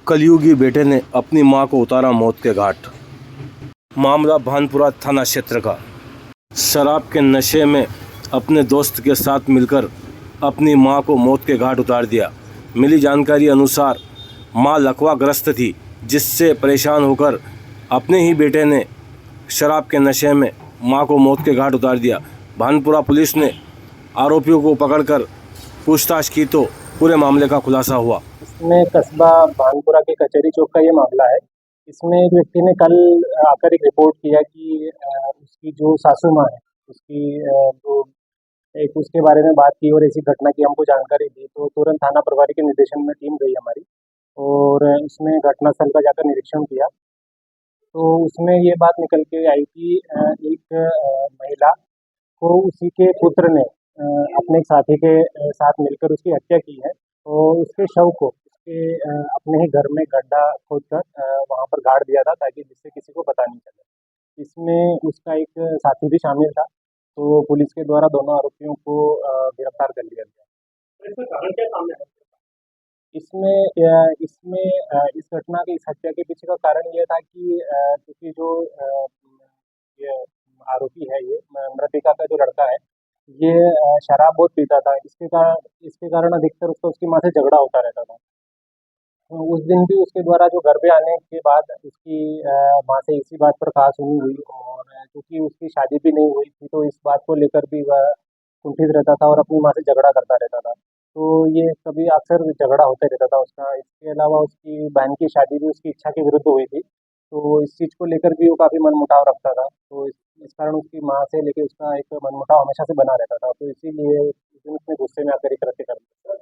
कलयुगी बेटे ने अपनी मां को उतारा मौत के घाट। मामला भानपुरा थाना क्षेत्र का। शराब के नशे में अपने दोस्त के साथ मिलकर अपनी मां को मौत के घाट उतार दिया। मिली जानकारी अनुसार मां लकवाग्रस्त थी, जिससे परेशान होकर अपने ही बेटे ने शराब के नशे में मां को मौत के घाट उतार दिया। भानपुरा पुलिस ने आरोपियों को पकड़कर पूछताछ की तो पूरे मामले का खुलासा हुआ। इसमें कस्बा भानपुरा के कचहरी चौक का ये मामला है। इसमें एक व्यक्ति ने कल आकर एक रिपोर्ट किया कि उसकी जो सासू माँ है, उसकी जो एक उसके बारे में बात की और ऐसी घटना की हमको जानकारी दी, तो तुरंत थाना प्रभारी के निर्देशन में टीम गई हमारी और उसने घटनास्थल का जाकर निरीक्षण किया। तो उसमें ये बात निकल के आई कि एक महिला को उसी के पुत्र ने अपने एक साथी के साथ मिलकर उसकी हत्या की है और उसके शव को उसके अपने ही घर में गड्ढा खोदकर वहाँ पर गाड़ दिया था, ताकि जिससे किसी को पता नहीं चले। इसमें उसका एक साथी भी शामिल था, तो पुलिस के द्वारा दोनों आरोपियों को गिरफ्तार कर लिया गया। इसमें कारण क्या सामने आया? इस घटना की, इस हत्या के पीछे का कारण ये था कि क्योंकि जो ये आरोपी है, ये मृतिका का जो लड़का है, ये शराब बहुत पीता था। इसके कारण अधिकतर उसका उसकी माँ से झगड़ा होता रहता था। तो उस दिन भी उसके द्वारा जो घर पे आने के बाद उसकी माँ से इसी बात पर कहा-सुनी हुई और क्योंकि उसकी शादी भी नहीं हुई थी, तो इस बात को लेकर भी वह कुंठित रहता था और अपनी माँ से झगड़ा करता रहता था। तो ये कभी अक्सर झगड़ा होते रहता था उसका। इसके अलावा उसकी बहन की शादी भी उसकी इच्छा के विरुद्ध हुई थी, तो इस चीज़ को लेकर भी वो काफ़ी मनमुटाव रखता था। तो इस कारण उसकी माँ से लेके उसका एक मनमुटाव हमेशा से बना रहता था। तो इसीलिए उस दिन उसने गुस्से में आकर ये कृत्य कर दिया।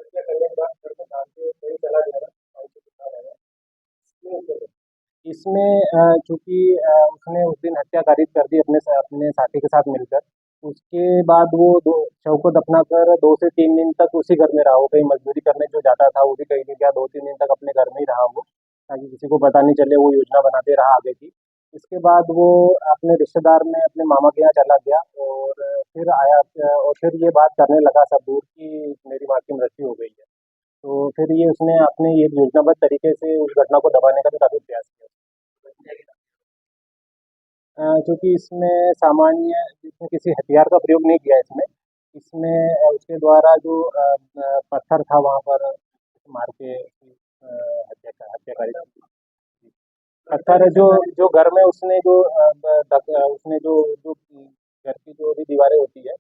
हत्या करने के बाद घर में भाग के कहीं चला गया था, और उसे पता लगा। इसमें चूँकि उसने उस दिन हत्या कारित कर दी अपने साथी के साथ मिलकर। उसके बाद वो दो शव को दफनाकर 2 से 3 दिन तक उसी घर में रहा। वो कहीं मज़दूरी करने जो जाता था, वो भी कहीं नहीं गया। 2-3 दिन तक अपने घर में ही रहा वो, ताकि किसी को पता नहीं चले। वो योजना बनाते रहा आगे की। इसके बाद वो अपने रिश्तेदार में अपने मामा के यहाँ चला गया और फिर आया और फिर ये बात करने लगा सब दूर कि मेरी माँ की मृत्यु हो गई है। तो फिर ये उसने अपने ये योजनाबद्ध तरीके से उस घटना को दबाने का भी काफ़ी प्रयास किया। चूँकि इसमें किसी हथियार का प्रयोग नहीं किया इसमें। इसमें उसके द्वारा जो पत्थर था वहाँ पर मार के हत्या करी थी। पत्थर जो जो घर में उसने जो उसने जो घर की जो भी दीवारें होती है,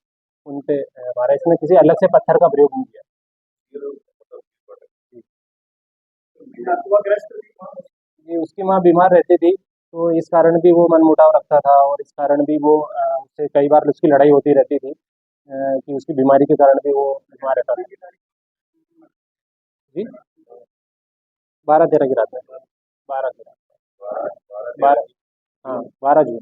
उन पे मारा। इसमें किसी अलग से पत्थर का प्रयोग नहीं किया। जी, उसकी माँ बीमार रहती थी, तो इस कारण भी वो मनमुटाव रखता था और इस कारण भी वो उससे कई बार उसकी लड़ाई होती रहती थी कि उसकी बीमारी के कारण भी वो बीमार रहता था। जी, 12-13 की रात में। 12 की रात। 12, हाँ, 12 जून।